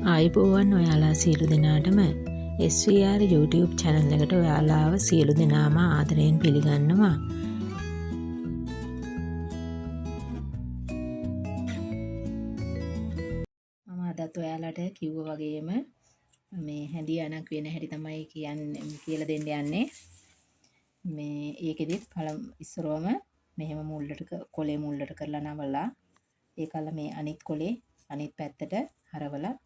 ආයිබෝවන් ඔයාලා සියලු දෙනාටම SVR YouTube channel එකට ඔයාලාව සියලු දෙනාම ආදරයෙන් පිළිගන්නවා. මම අදත් ඔයාලට කිව්වා වගේම මේ හැඳියානක් වෙන හැටි තමයි කියලා දෙන්න යන්නේ. මේ ඒකෙදිත් ඉස්සරවම මෙහෙම කොලේ මුල්ලට කරලා නවලා ඒකල මේ අනිත් කොලේ අනිත් පැත්තට හරවලා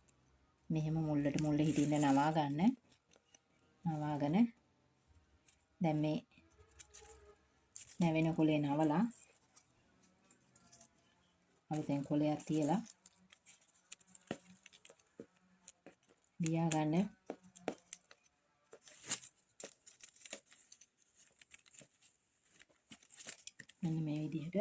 මෙහෙම මුල්ල හිටින්න නවා ගන්න. නවාගෙන දැන් මේ නැවෙන කොලේ නවලා අලුතෙන් කොලයක් තියලා ලියා ගන්න. මෙන්න මේ විදිහට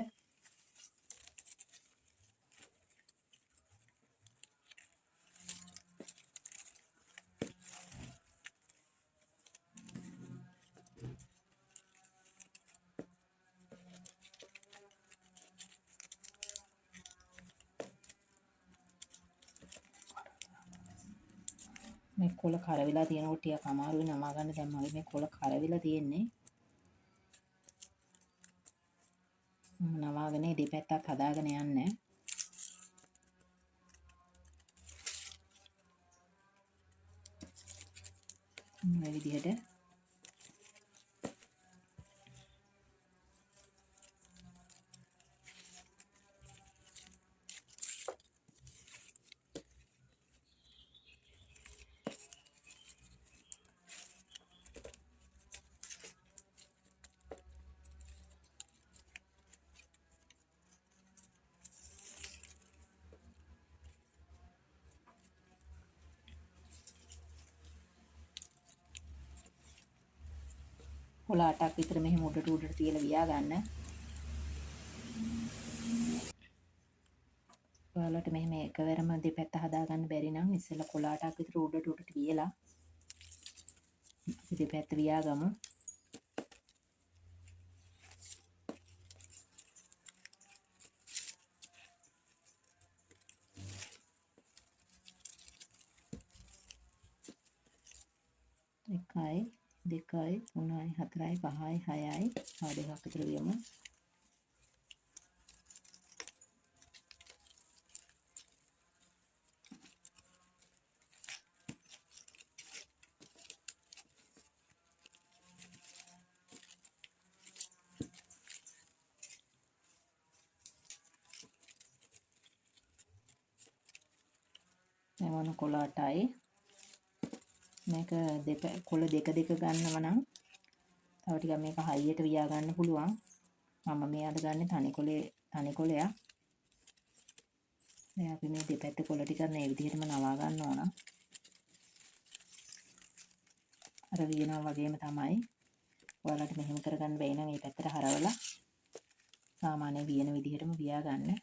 මේ කොළ කරවිලා තියෙනකොට ටිකක් අමාරුයි නමා ගන්න. දැන් මගේ මේ කොළ කරවිලා තියෙන්නේ. නවාගෙන දෙපැත්තක් හදාගෙන යන්න. මේ විදිහට කොළ 8ක් විතර මෙහෙම උඩට තියලා වියා ගන්න. ඔයාලට මෙහෙම එකවරම දෙපැත්ත හදා ගන්න බැරි නම් ඉස්සෙල්ලා කොළ 8ක් විතර උඩට වියලා අපි දෙපැත්ත වියා ගමු. එකයි දෙකයි තුනයි හතරයි පහයි හයයි තව දෙකක් විතර වියමු. මෙවන කොළ 8යි. මේක කොළ දෙක ගන්නව නම් තව ටිකක් මේක හයියට වියා ගන්න පුළුවන්. මම මේ අද ගන්නේ තනි කොළයක්. දැන් අපි මේ දෙපැත්ත කොළ ටික මේ විදිහටම නවා ගන්න ඕන. අර වියනවා වගේම තමයි. ඔයාලට මෙහෙම කරගන්න බැයි නම් මේ පැත්තට හරවලා සාමාන්‍ය වියන විදිහටම වියා ගන්න.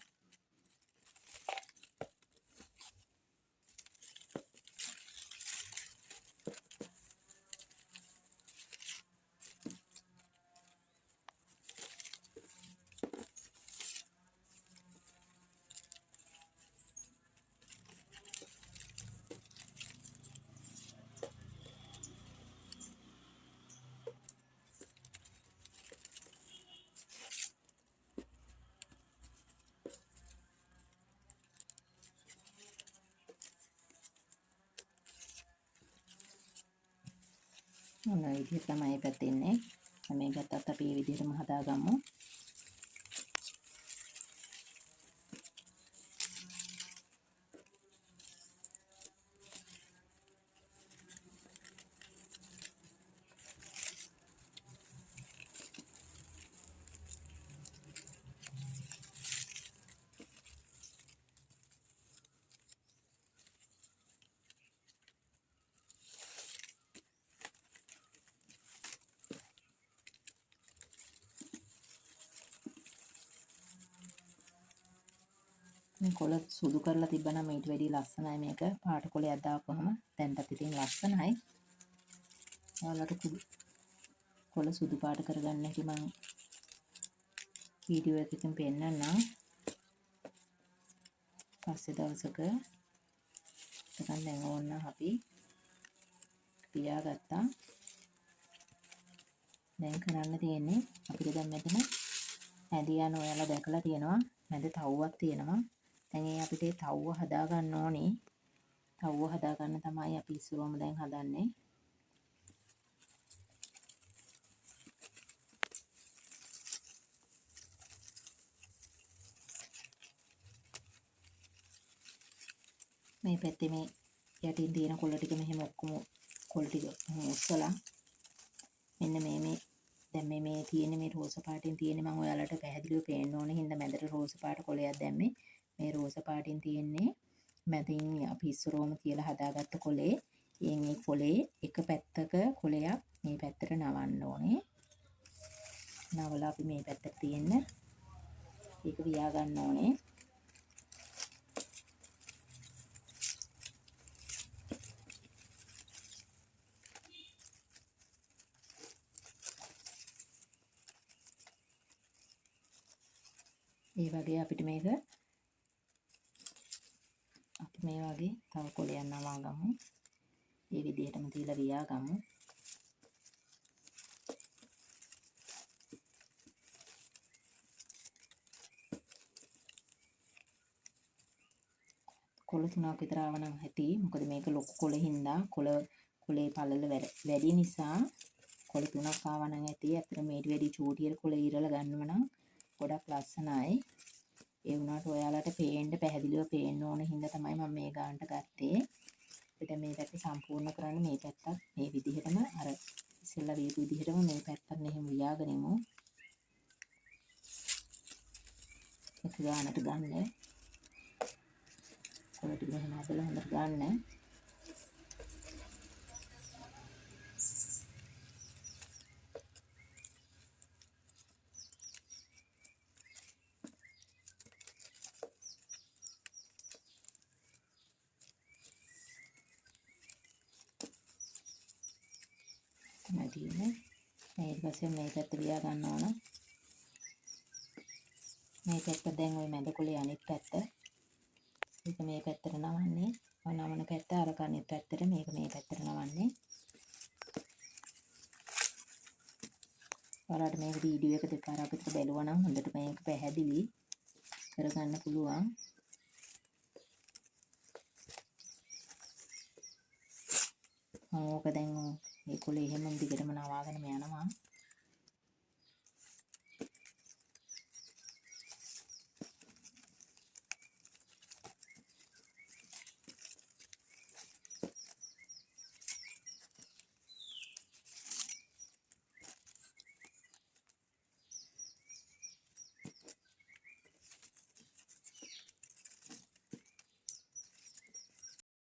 ඔන්න ඔය විදිහට තමයි මේ පැත්තේ ඉන්නේ. මේ ගත්තත් අපි මේ විදිහටම හදාගමු. මේ කොළ සුදු කරලා තිබ්බනම් ඊට වැඩිය ලස්සනයි මේක. පාට කොළයක් දාපුවම දැන්ටත් ඉතින් ලස්සනයි. ඔයාලට කොළ සුදු පාට කරගන්න හැටි මම වීඩියෝ එකකින් පෙන්නන්නම්. පස්සේ දවසක එකක් දැන් ඕන්න අපි පියාගත්තා. දැන් කරන්න තියෙන්නේ අපිට දැන් මෙතන හැදියන ඔයාලා දැකලා තියෙනවා මැද තව්වක් තියෙනවා. දැන් ඒ අපිට තව්ව හදා ගන්න ඕනේ. තව්ව හදා ගන්න තමයි අපි ඉස්සරවම දැන් හදන්නේ. මේ පැත්තේ මේ යටින් තියෙන කොළ ටික මෙහෙම ඔක්කොම කොළ ටික උස්සලා මෙන්න මේ දැන් මේ තියෙන මේ රෝස පාටින් තියෙන්නේ මම ඔයාලට පැහැදිලිව පේන්න ඕනේ හින්දා මැදට රෝස පාට කොළයක් දැම්මේ. මේ රෝස පාටින් තියෙන්නේ මැදින් අපි ඉස්සරෝම තියලා හදාගත්ත කොළේ. මේ කොළේ එක පැත්තක කොළයක් මේ පැත්තට නවන්න ඕනේ. නවලා අපි මේ පැත්තට තියෙන්න ඒක වියා ගන්න ඕනේ. ඒ වගේ අපිට මේක අපි මේ වගේ තව කොළයක් නවා ගමු. ඒ විදිහටම තියලා වියා ගමු. කොළ 3ක් විතර ආවනම් ඇති. මොකද මේක ලොකු කොළ හින්දා කොළේ පළල වැඩි නිසා කොළ 3ක් ආවනම් ඇති. අපිට මේට වැඩි චූටියට කොළ ඉරලා ගන්නව නම් ගොඩක් ලස්සනයි. ඒ වුණාට ඔයාලට පේන්න පැහැදිලිව පේන්න ඕන හින්දා තමයි මම මේ ගානට ගත්තේ. අපිට මේ පැත්ත සම්පූර්ණ කරන්න මේ පැත්තත් මේ විදිහටම අර ඉස්සෙල්ලා වියපු විදිහටම මේ පැත්තත් මෙහෙම වියාගෙන යමු. එක ගානට ගන්න. කොළ ටික මෙහෙම හදලා හොඳට ගන්න. මැදිනේ ඊට පස්සේ මේ පැත්ත වියා ගන්න ඕන. මේ පැත්ත දැන් ওই මැද කොළේ අනිත් පැත්ත. ඒක මේ පැත්තට නවන්නේ. නවන පැත්ත අර කනිත් පැත්තට මේක මේ පැත්තට නවන්නේ. ඔයාලට මේක වීඩියෝ එක දෙපාරක් විතර බැලුවා නම් හොඳට මේක පැහැදිලි කරගන්න පුළුවන්. ඕක දැන් මේ කොළේ එහෙම දිගටම නවාගෙන යනවා.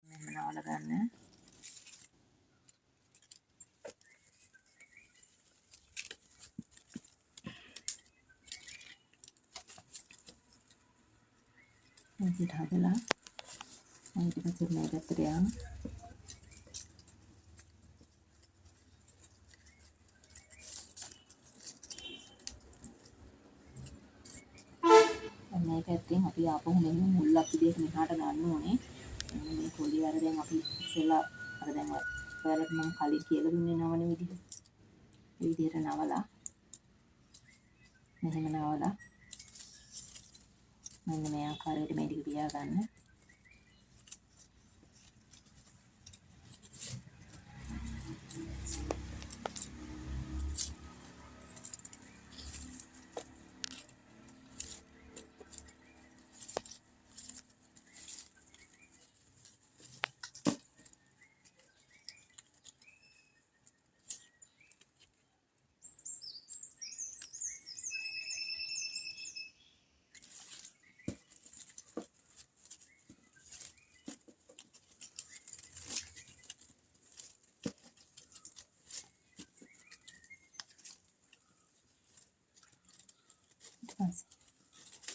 මෙහෙම නවලා ගන්න. මේක හදලා ඊට පස්සේ මේ පැත්තට යන්න. මේ පැත්තෙන් අපි ආපහු මෙහෙම මුල්ලක් විදිහට මෙහාට ගන්න ඕනේ. මේ කොළේ අර දැන් අපි ඉස්සෙල්ලා අර දැන් ඔයාලට මම කලින් කියලා දුන්නේ නවන විදිහ. මේ විදිහට නවලා මෙහෙම නවලා මෙන්න මේ ආකාරයට මේ ටික පියා ගන්න.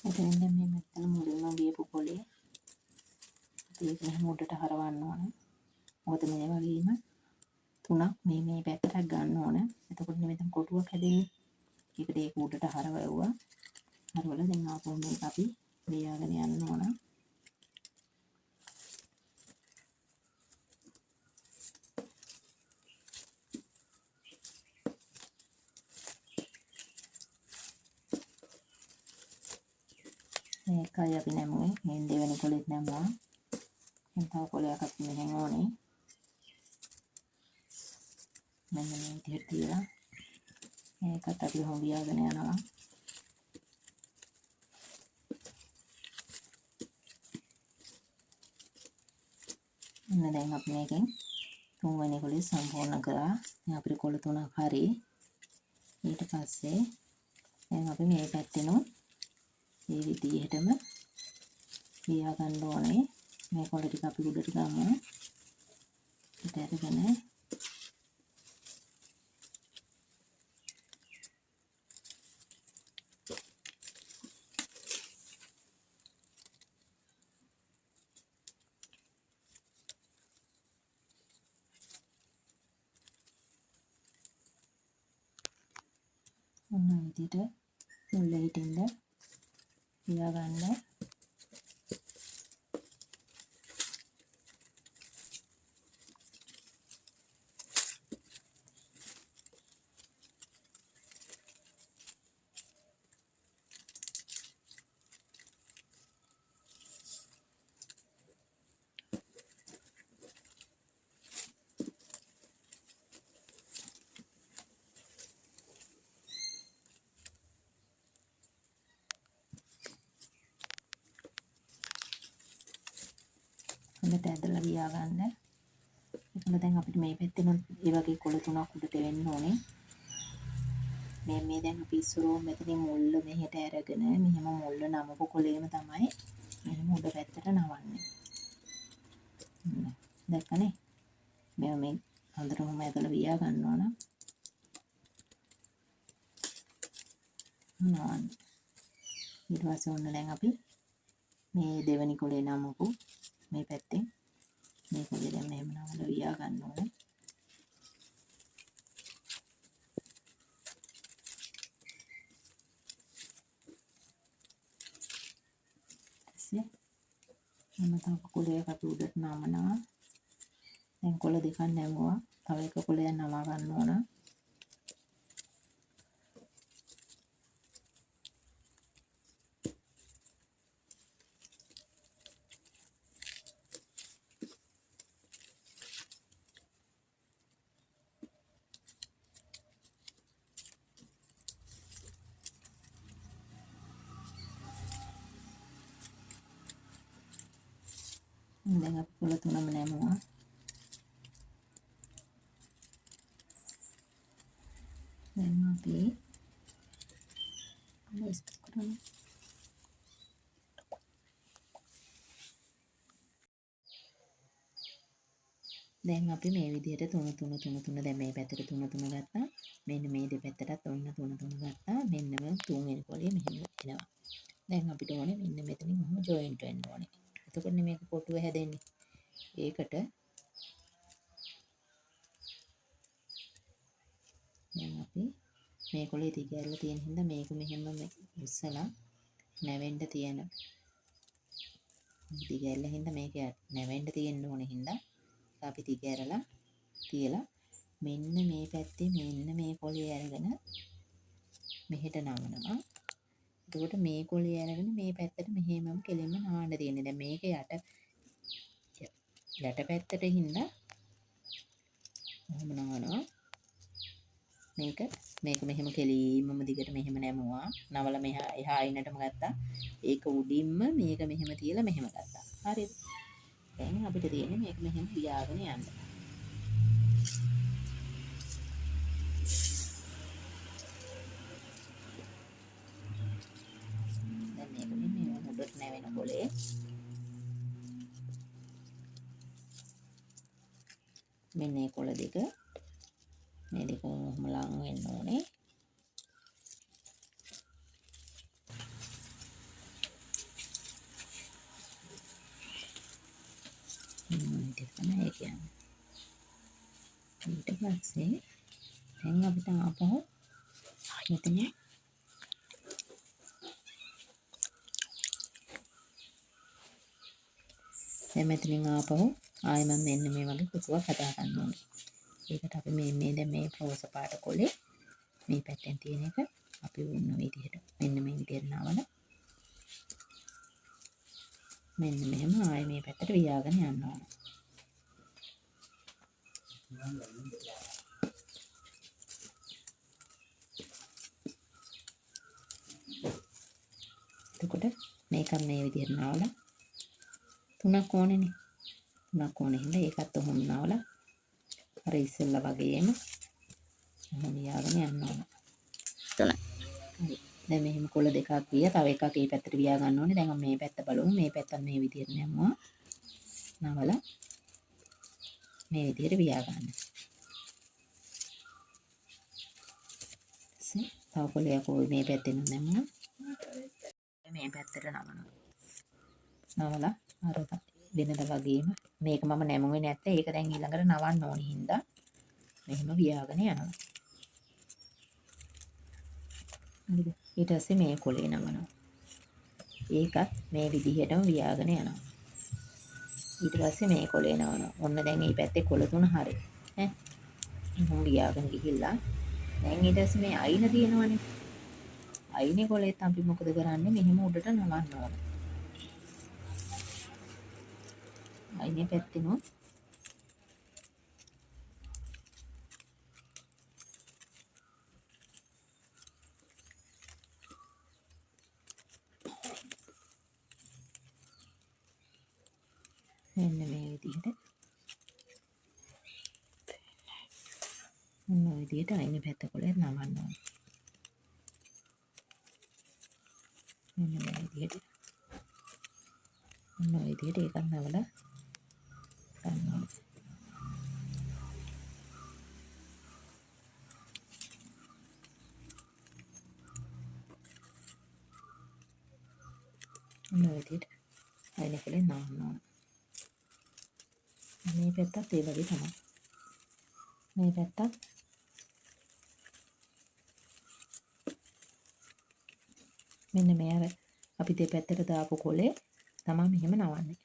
එතෙන් දැන් මේ මෙතන මුලින්ම වියපු කොළේ ඒක මෙහෙම උඩට හරවන්න ඕන. මොකද මේ වගේම තුනක් මේ පැත්තට ගන්න ඕන. එතකොට මෙතන කොටුවක් හැදෙන්නේ. ඒකට ඒක උඩට හරවුවා. හරවලා දැන් ආපහු මේක අපි වියාගෙන යන්න ඕන. එකයි අපි නැමුවේ. මේ දෙවෙනි කොලෙත් නැමුවා. තව කොලයක් අපි මෙහෙම ඕනේ. මෙන්න මේ විදිහට තියලා මේකත් අපි හොඹියාගෙන යනවා. එන්න දැන් අපි මේකෙන් තුන්වෙනි කොලේ සම්පූර්ණ කරා. දැන් අපිට කොළ 3ක් හරි. ඊට පස්සේ දැන් අපි මේ පැත්තෙනු මේ විදිහටම ලියා ගන්න ඕනේ. මේ කොළ ටික අපි උඩට ගමු. ඊට අරගෙන ඔන්න විදිහට මුල්ල හිටින්ද ලියා ගන්න. හොඳට ඇදලා ලියා ගන්න. එතකොට දැන් අපිට මේ පැත්තෙන් මේ වගේ කොළ 3ක් උඩට වෙන්න ඕනේ. මේ දැන් අපි ඉස්සරෝ මෙතනින් මුල්ල මෙහෙට අරගෙන මෙහෙම මුල්ල නමපු කොළේම තමයි මෙහෙම උඩ පැත්තට නවන්නේ. දැක්කනේ? මේ හොඳටම ඇදලා ලියා ගන්න ඕන. නවන්න. ඊට පස්සේ ඔන්න දැන් අපි මේ දෙවෙනි කොළේ නමපු මේ පැත්තෙන් මේ කොළේ දැන් මෙහෙම නමලා ලියා ගන්න ඕනේ. මම තව කොළයක් අපි උඩට නමනවා. දැන් කොළ දෙකක් නැමුවා. තව එක කොළයක් නමා ගන්න ඕන. දැන් අපි කොළ 3ම නැමුවා. දැන් අපි දැන් අපි මේ විදිහට 3 3 3 3 දැන් මේ පැත්තට 3 3 ගත්තා. මෙන්න මේ දෙපැත්තටත් ඔන්න 3 3 ගත්තා. මෙන්න මේ තුන්වෙනි කොළේ මෙහෙම එනවා. දැන් අපිට ඕනේ මෙන්න මෙතනින් ඔහොම ජොයින්ට් වෙන්න ඕනේ. එතකොට මේක කොටුව හැදෙන්නේ. ඒකට දැන් අපි මේ කොළේ දිගැරලා තියෙන හින්දා මේක මෙහෙම උස්සලා නැවෙන්න තියෙන දිගැරලා හින්දා මේක නැවෙන්න තියෙන්න ඕනේ හින්දා අපි දිගැරලා තියලා මෙන්න මේ පැත්තේ මෙන්න මේ කොළේ අරගෙන මෙහෙට නමනවා. එතකොට මේ කොළේ අරගෙන මේ පැත්තට මෙහෙමම කෙලින්ම නාන්න තියෙන්නේ. දැන් මේක යට පැත්තට හින්දා ඔහොම නවනවා. මේක මෙහෙම කෙලින්මම දිගට මෙහෙම නැමුවා. නවල මෙහා එහා අයිනටම ගත්තා. ඒක උඩින්ම මේක මෙහෙම තියලා මෙහෙම ගත්තා. හරිද? දැන් අපිට තියෙන්නේ මේක මෙහෙම ලියාගෙන යන්න. දැන් මේක මෙහෙම උඩට නැවෙන කොලේ මෙන්න මේ කොළ දෙක මේ දෙක ඔහොම ලං වෙන්න ඕනේ. ඒක තමයි ඒ කියන්නේ. ඊට පස්සේ දැන් අපිට ආපහු මෙතන දැන් මෙතනින් ආපහු ආයෙ මම මෙන්න මේ වගේ කුටුවක් හදා ගන්න ඕනේ. ඒකට අපි මේ දැන් මේ රෝස පාට කොලේ මේ පැත්තෙන් තියෙන එක අපි වුණ විදිහට මෙන්න මේ විදිහට නවල මෙන්න මෙහෙම ආයෙ මේ පැත්තට වියාගෙන යන්න ඕන. එතකොට මේකත් මේ විදිහට නවලා 3ක් ඕනේනේ. 3ක් ඕනේ හින්දා ඒකත් ඔහොම නවලා අර ඉස්සෙල්ලා වගේම ඔහොම වියාගෙන යන්න ඕන. 3. දැන් මෙහෙම කොළ දෙකක් විය තව එකක් මේ පැත්තට වියා ගන්න ඕනේ. දැන් මේ පැත්ත බලමු. මේ පැත්තත් මේ විදිහට නැමුවා. නවලා මේ විදිහට වියා ගන්න. තව කොළයක් මේ පැත්තෙන් නැමුවා. මේ පැත්තට නවනවා. නවලා අර වෙනද වගේම මේක මම නැමුවේ නැත්තේ ඒක දැන් ඊළඟට නවන්න ඕනි හින්දා මෙහෙම වියාගෙන යනවා. හරිද? ඊට පස්සේ මේ කොළේ නවනවා. ඒකත් මේ විදිහටම වියාගෙන යනවා. ඊට පස්සේ මේ කොළේ නවනවා. ඔන්න දැන් මේ පැත්තේ කොළ තුන හරි. ඈ. මම වියාගෙන ගිහිල්ලා දැන් ඊට පස්සේ මේ අයින තියෙනවනේ. අයිනේ කොළේත් අපි මොකද කරන්නේ? මෙහෙම උඩට නවන්න ඕන. අයිනේ පැත්තෙනොත් මෙන්න මේ විදිහට මොන විදිහට අයිනේ පැත්ත කොළේ නවන්න ඕන. මෙන්න මේ විදිහට මොන විදිහට ඒකත් නවලා ගන්නවා. මොන විදිහට අයිනේ කොළේ නවන්න ඕන. මේ පැත්තත් ඒ වගේ තමයි. මේ පැත්තත් මෙන්න මේ අර අපි දෙපැත්තට දාපු කොලේ තමයි මෙහෙම නවන්නේ.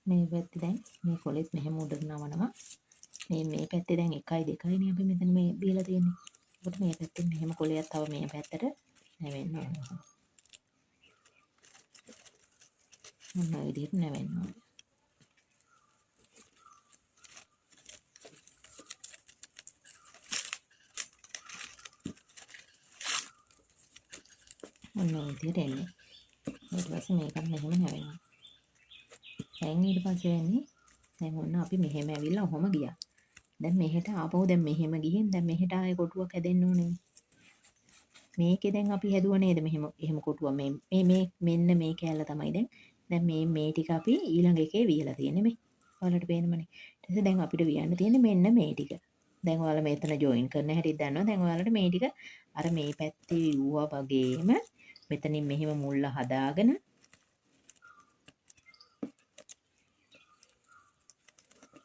මේ පැත්තේ දැන් මේ කොලෙත් මෙහෙම උඩට නවනවා. මේ පැත්තේ දැන් 1යි 2යිනේ අපි මෙතන මේ දීලා තියෙන්නේ. ඒකට මේ පැත්තෙන් මෙහෙම කොලයක් තව මේ පැත්තට නැවෙන්න ඕනේ. මොන විදිහට නැවෙන්න ඕනේ. මොන විදිහට එන්නේ. ඊට පස්සේ මේකත් මෙහෙම නැවෙනවා. දැන් ඊට පස්සේ වෙන්නේ දැන් ඔන්න අපි මෙහෙම ඇවිල්ලා ඔහොම ගියා. දැන් මෙහෙට ආපහු දැන් මෙහෙම ගිහින් දැන් මෙහෙට ආයේ කොටුවක් හැදෙන්න ඕනේ. මේකේ දැන් අපි හැදුවා නේද මෙහෙම එහෙම කොටුවක් මේ මෙන්න මේ කෑල්ල තමයි දැන් මේ ටික අපි ඊළඟ එකේ වියලා තියෙන්නේ මේ. ඔයාලට පේනමනේ. ඊට පස්සේ දැන් අපිට වියන්න තියෙන්නේ මෙන්න මේ ටික. දැන් ඔයාලා මෙතන ජොයින් කරන හැටි දන්නවා. දැන් ඔයාලට මේ ටික අර මේ පැත්තේ යුවා වගේම මෙතනින් මෙහෙම මුල්ල හදාගෙන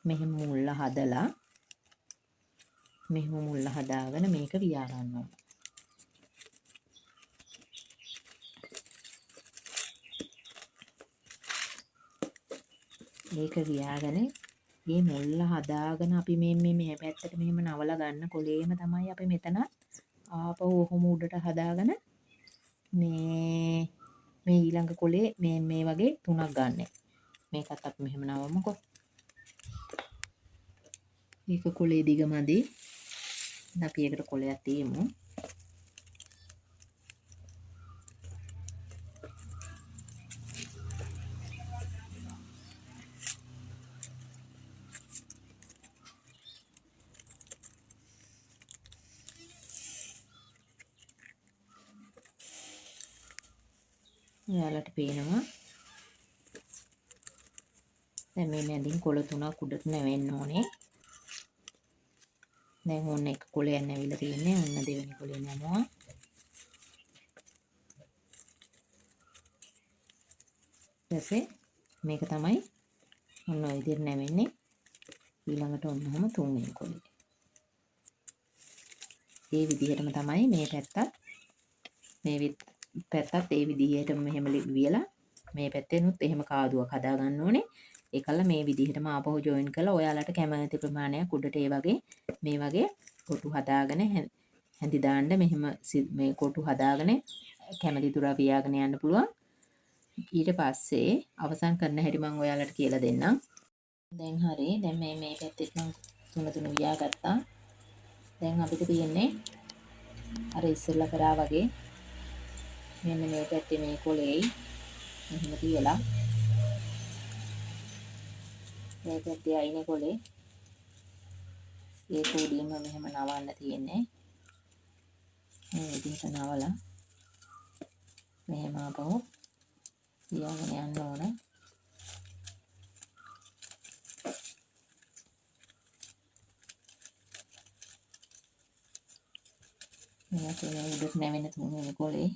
මෙහෙම මුල්ල හදලා මෙහෙම මුල්ල හදාගෙන මේක වියා ගන්නවා. මේක වියාගෙන මේ මුල්ල හදාගෙන අපි මේ පැත්තට මෙහෙම නවලා ගන්න කොලේම තමයි අපි මෙතන ආපහු ඔහොම උඩට හදාගෙන මේ ඊළඟ කොලේ මේ වගේ තුනක් ගන්න. මේකත් අපි මෙහෙම නවමුකෝ. මේක කොලේ දිග මදි. අපි ඒකට කොලයක් තියමු. ඔයාලට පේනවා දැන් මේ මැදින් කොළ තුනක් උඩට නැවෙන්න ඕනේ. දැන් ඔන්න එක කොළයක් නැවිලා තියෙන්නේ. ඔන්න දෙවෙනි කොළේ නැමුවා. ඊපස්සේ මේක තමයි ඔන්න ඔය විදිහට නැවෙන්නේ. ඊළඟට ඔන්නම තුන්වෙනි කොළේ. ඒ විදිහටම තමයි මේ පැත්තත් පැත්තත් ඒ විදිහටම මෙහෙම වියලා මේ පැත්තෙනුත් එහෙම කාදුවක් හදා ගන්න ඕනේ. ඒකල්ල මේ විදිහටම ආපහු ජොයින් කරලා ඔයාලට කැමති ප්‍රමාණයක් උඩට මේ වගේ කොටු හදාගෙන හැඳි දාන්න මෙහෙම මේ කොටු හදාගෙන කැමති දුරා පියාගෙන යන්න පුළුවන්. ඊට පස්සේ අවසන් කරන හැටි මම ඔයාලට කියලා දෙන්නම්. දැන් හරි. දැන් මේ පැත්තෙත් මම තුන වියාගත්තා. දැන් අපිට තියෙන්නේ අර ඉස්සෙල්ලා කරා වගේ මෙන්න මේ පැත්තේ මේ කොලේයි මෙහෙම තියලා මේ පැත්තේ අයිනේ කොලේ ඒ කුඩියම මෙහෙම නවන්න තියෙන්නේ. මේ විදිහට නවලා මෙහෙම ආපහු තියාගෙන යන්න ඕන. මේ තුනේ උඩට නැවෙන තුනේ කොලේ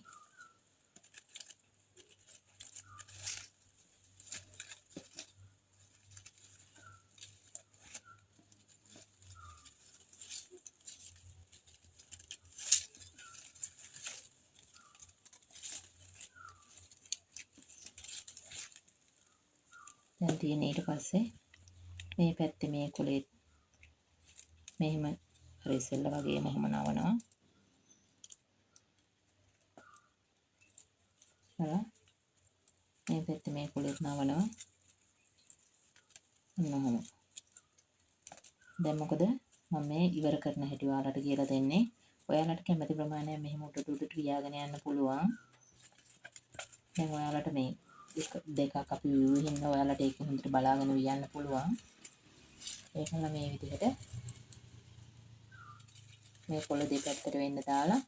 දැන් තියෙන ඊට පස්සේ මේ පැත්තේ මේ කොලේ මෙහෙම අර ඉස්සෙල්ලා වගේ මෙහෙම නවනවා. මේ පැත්තේ මේ කොලෙත් නවනවා. ඔන්නෝම. දැන් මොකද මම මේ ඉවර කරන හැටි ඔයාලට කියලා දෙන්නේ. ඔයාලට කැමති ප්‍රමාණයක් මෙහෙම උඩට වියාගෙන යන්න පුළුවන්. දැන් ඔයාලට මේ දෙකක් අපි විවිහින්න ඔයාලට ඒක හොඳට බලාගෙන වියන්න පුළුවන්. ඒකල මේ විදිහට මේ කොළ දෙපැත්තට වෙන්න දාලා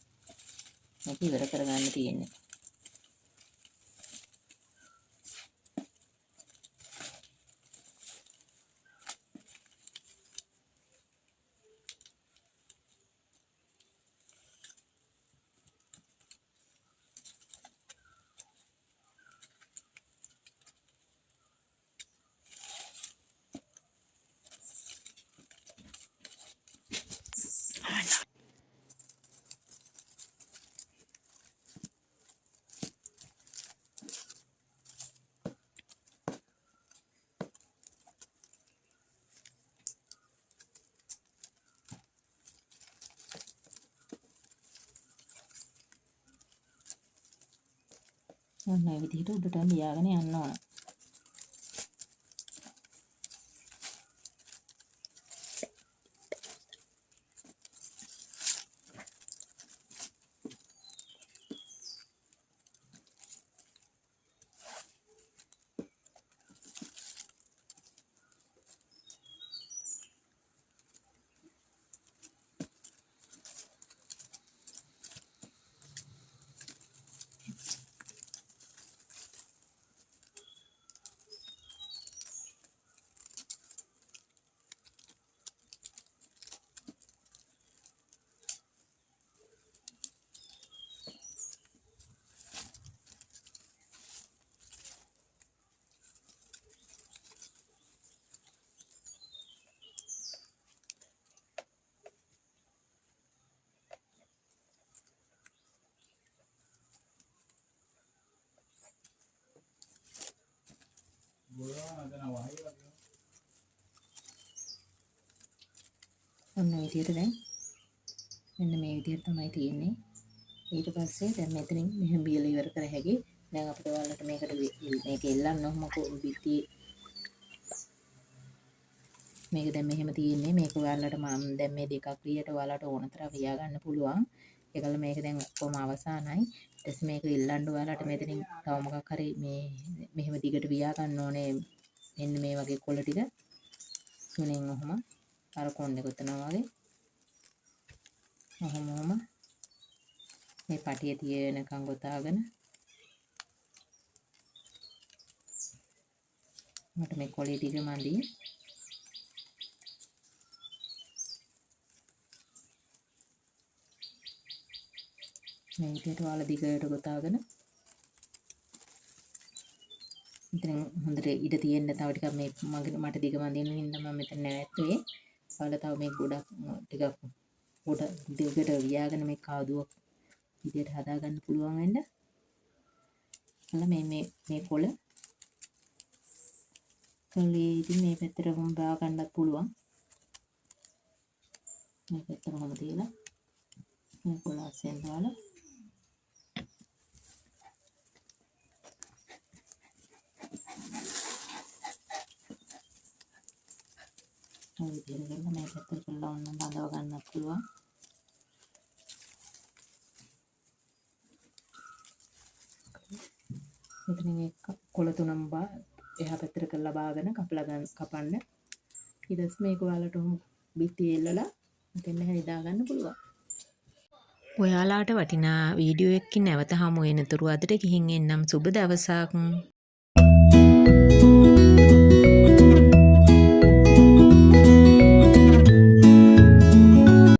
මේක ඉවර කරගන්න තියෙන්නේ. ඔන්න මේ විදිහට උඩට ලියාගෙන යන්න ඕන. ඔන්න විදිහට දැන් මෙන්න මේ විදිහට තමයි තියෙන්නේ. ඊට පස්සේ දැන් මෙතනින් මෙහෙම බියලා ඉවර කර හැකි. දැන් අපිට ඔයාලට මේක එල්ලන්න ඕම බිත්තියේ මේක දැන් මෙහෙම තියෙන්නේ. මේක ඔයාලට මම දැන් මේ දෙකක් විදියට ඔයාලට ඕන තරම් වියා ගන්න පුළුවන්. ඒකල මේක දැන් ඔක්කොම අවසానයි. ඊට පස්සේ මේක එල්ලන්න ඔයාලට මෙතනින් තව මොකක් හරි මේ මෙහෙම දිගට වියා ගන්න ඕනේ. මෙන්න මේ වගේ කොළ ටික තුනෙන් ඔහම අර කොණ්ඩේ කොතනවා වගේ ඔහොම මේ පටිය තියෙනකන් ගොතාගෙන මට මේ කොළේ ටික මදි. මේ විදිහට වල දිගට ගොතාගෙන ඉතින් හොඳට ඉඩ තියෙන්න තව ටිකක් මේ මට දිග මදින්න හින්දා මම මෙතන නැවැත්තුවේ. ඔයාලා තව මේ ගොඩක් ටිකක් ගොඩ දිගට වියාගෙන මේ කාදුවක් විදියට හදාගන්න පුළුවන් වෙන්න. මේ කොළ කොළේ ඉතින් මේ පැත්තට වම් බා ගන්නත් පුළුවන්. මේ පැත්තට වම තියලා මේ කොලාසෙන් දාලා මේ විදිහට කරලා මේ පැත්තට කරලා ඔන්න බඳව ගන්නත් පුළුවන්. මෙතන මේ කොළ තුනම එහා පැත්තට කරලා බාගෙන කපන්න. ඊට පස්සේ මේක ඔයාලට උහු බිත්තිය එල්ලලා මෙතන හරිදා ගන්න පුළුවන්. ඔයාලාට වටිනා වීඩියෝ එකකින් නැවත හමු වෙනතුරු අදට ගිහින් එන්නම්. සුබ දවසක්.